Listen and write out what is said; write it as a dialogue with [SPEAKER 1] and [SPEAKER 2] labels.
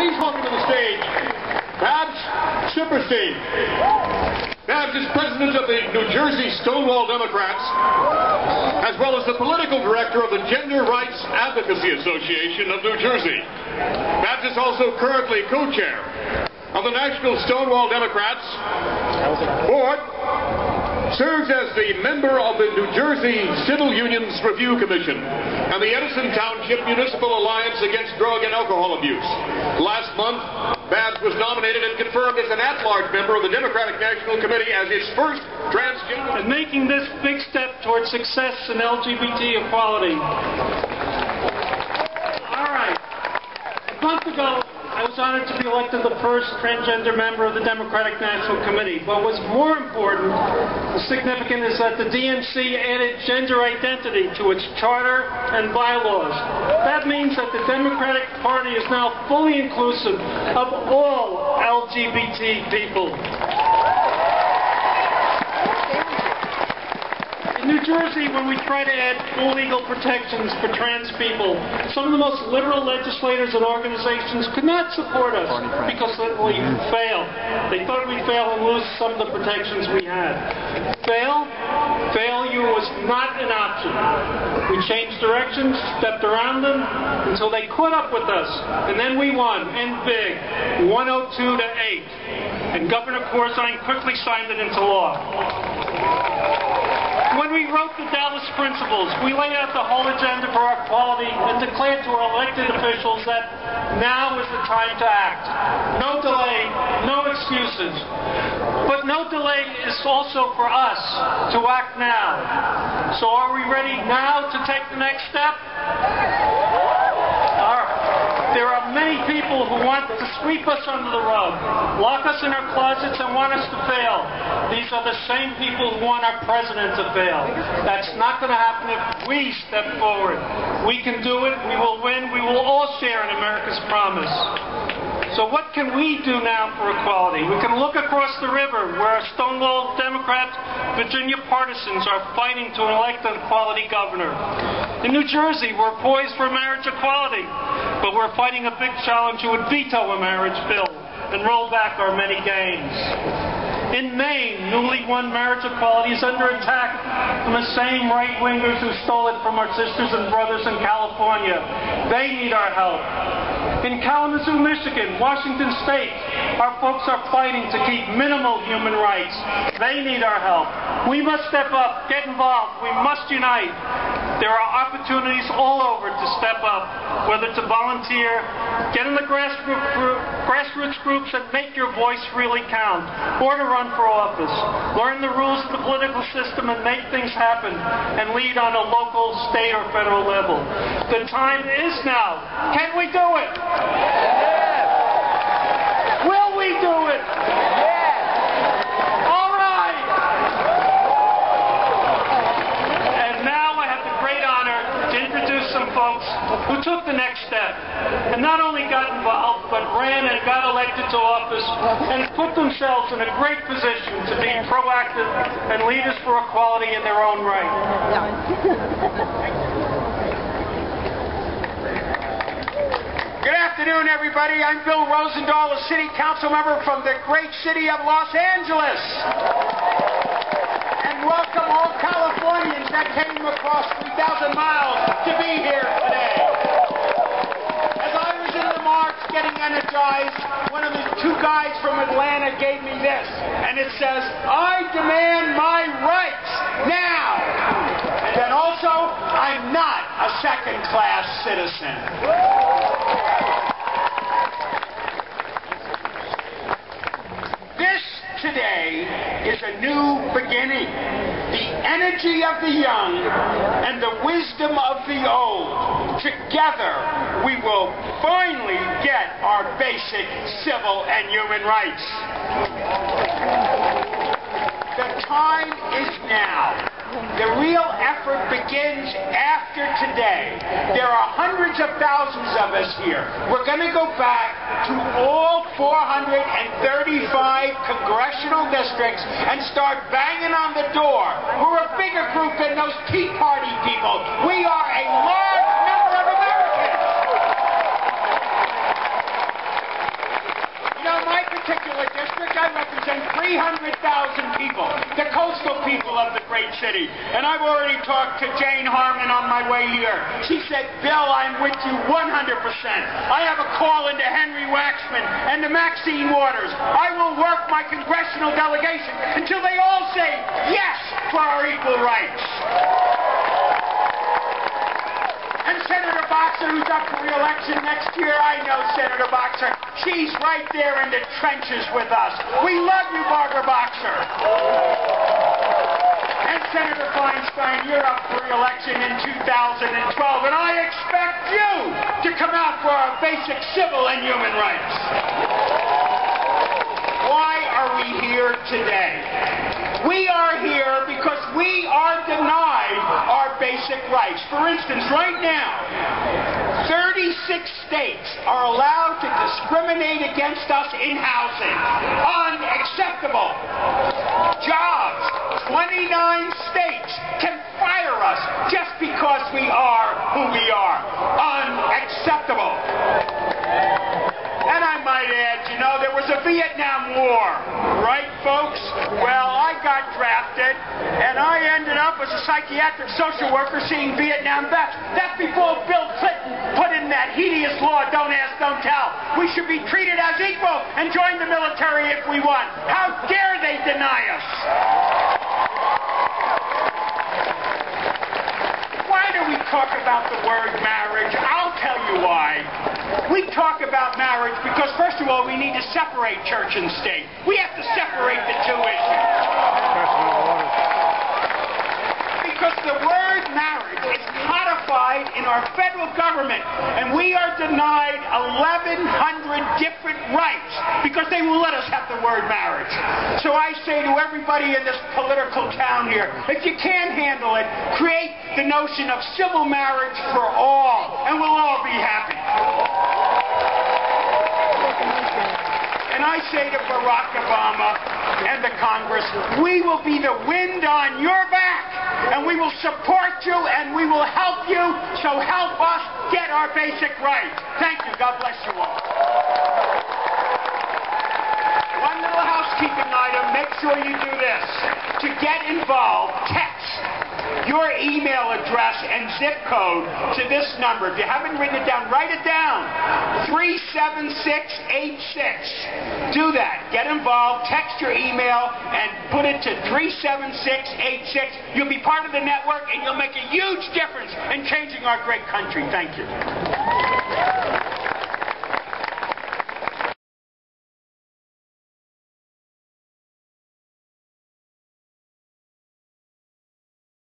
[SPEAKER 1] Please welcome to the stage, Siperstein. Babs is president of the New Jersey Stonewall Democrats, as well as the political director of the Gender Rights Advocacy Association of New Jersey. Babs is also currently co-chair of the National Stonewall Democrats board, serves as the member of the New Jersey Civil Unions Review Commission and the Edison Township Municipal Alliance Against Drug and Alcohol Abuse. Last month, Babs was nominated and confirmed as an at-large member of the Democratic National Committee as its first transgender.
[SPEAKER 2] And making this big step towards success in LGBT equality. All right. A month ago, I was honored to be elected the first transgender member of the Democratic National Committee. But what's more important and significant is that the DNC added gender identity to its charter and bylaws. That means that the Democratic Party is now fully inclusive of all LGBT people. In New Jersey, when we try to add full legal protections for trans people, some of the most liberal legislators and organizations could not support us because we failed. They thought we'd fail and lose some of the protections we had. Failure was not an option. We changed directions, stepped around them until they caught up with us, and then we won, and big, 102 to 8. And Governor Corzine quickly signed it into law. When we wrote the Dallas Principles, we laid out the whole agenda for our equality and declared to our elected officials that now is the time to act. No delay, no excuses. But no delay is also for us to act now. So are we ready now to take the next step? There are many people who want to sweep us under the rug, lock us in our closets, and want us to fail. These are the same people who want our president to fail. That's not going to happen if we step forward. We can do it. We will win. We will all share in America's promise. So what can we do now for equality? We can look across the river where our Stonewall Democrat Virginia partisans are fighting to elect an equality governor. In New Jersey, we're poised for marriage equality, but we're fighting a big challenge who would veto a marriage bill and roll back our many gains. In Maine, newly won marriage equality is under attack from the same right-wingers who stole it from our sisters and brothers in California. They need our help. In Kalamazoo, Michigan, Washington State, our folks are fighting to keep minimal human rights. They need our help. We must step up, get involved. We must unite. There are opportunities all over to step up, whether to volunteer, get in the grassroots groups that make your voice really count, or to run for office. Learn the rules of the political system and make things happen, and lead on a local, state, or federal level. The time is now. Can we do it?
[SPEAKER 3] Yes.
[SPEAKER 2] Will we do it?
[SPEAKER 3] Yes.
[SPEAKER 2] All right. And now I have the great honor to introduce some folks who took the next step and not only got involved, but ran and got elected to office and put themselves in a great position to be proactive and leaders for equality in their own right.
[SPEAKER 4] Good afternoon, everybody. I'm Bill Rosendahl, a city council member from the great city of Los Angeles. And welcome all Californians that came across 3,000 miles to be here today. As I was in the march getting energized, one of the two guys from Atlanta gave me this, and it says, "I demand my rights now." And then also, I'm not a second-class citizen. This today is a new beginning. The energy of the young and the wisdom of the old. Together, we will finally get our basic civil and human rights. The time is now. The real effort begins after today. There are hundreds of thousands of us here. We're going to go back to all 435 congressional districts and start banging on the door. We're a bigger group than those Tea Party people. We are a large number of Americans. City. And I've already talked to Jane Harmon on my way here. She said, Bill, I'm with you 100%. I have a call into Henry Waxman and to Maxine Waters. I will work my congressional delegation until they all say yes for our equal rights. And Senator Boxer, who's up for re-election next year, I know Senator Boxer. She's right there in the trenches with us. We love you, Barbara Boxer. And Senator Feinstein, you're up for re-election in 2012, and I expect you to come out for our basic civil and human rights. Why are we here today? We are here because we are denied our basic rights. For instance, right now, 36 states are allowed to discriminate against us in housing. Unacceptable. Jobs. 29 states can fire us just because we are who we are. Unacceptable. And I might add, you know, there was a Vietnam War, right, folks? Well, I got drafted, and I ended up as a psychiatric social worker seeing Vietnam vets. That's before Bill Clinton put in that hideous law, don't ask, don't tell. We should be treated as equal and join the military if we want. How dare they deny us? Why do we talk about the word marriage? I'll tell you why. We talk about marriage because, first of all, we need to separate church and state. We have to separate the two issues. Because the word marriage is codified in our federal government, and we are denied 1,100 different rights because they won't let us have the word marriage. So I say to everybody in this political town here, if you can't handle it, create the notion of civil marriage for all, and we'll all be happy. And I say to Barack Obama and the Congress, we will be the wind on your back, and we will support you, and we will help you, so help us get our basic rights. Thank you. God bless you all. One little housekeeping item, make sure you do this. To get involved, text your email address and zip code to this number. If you haven't written it down, write it down. 37686. Do that. Get involved, text your email, and put it to 37686. You'll be part of the network, and you'll make a huge difference in changing our great country. Thank you.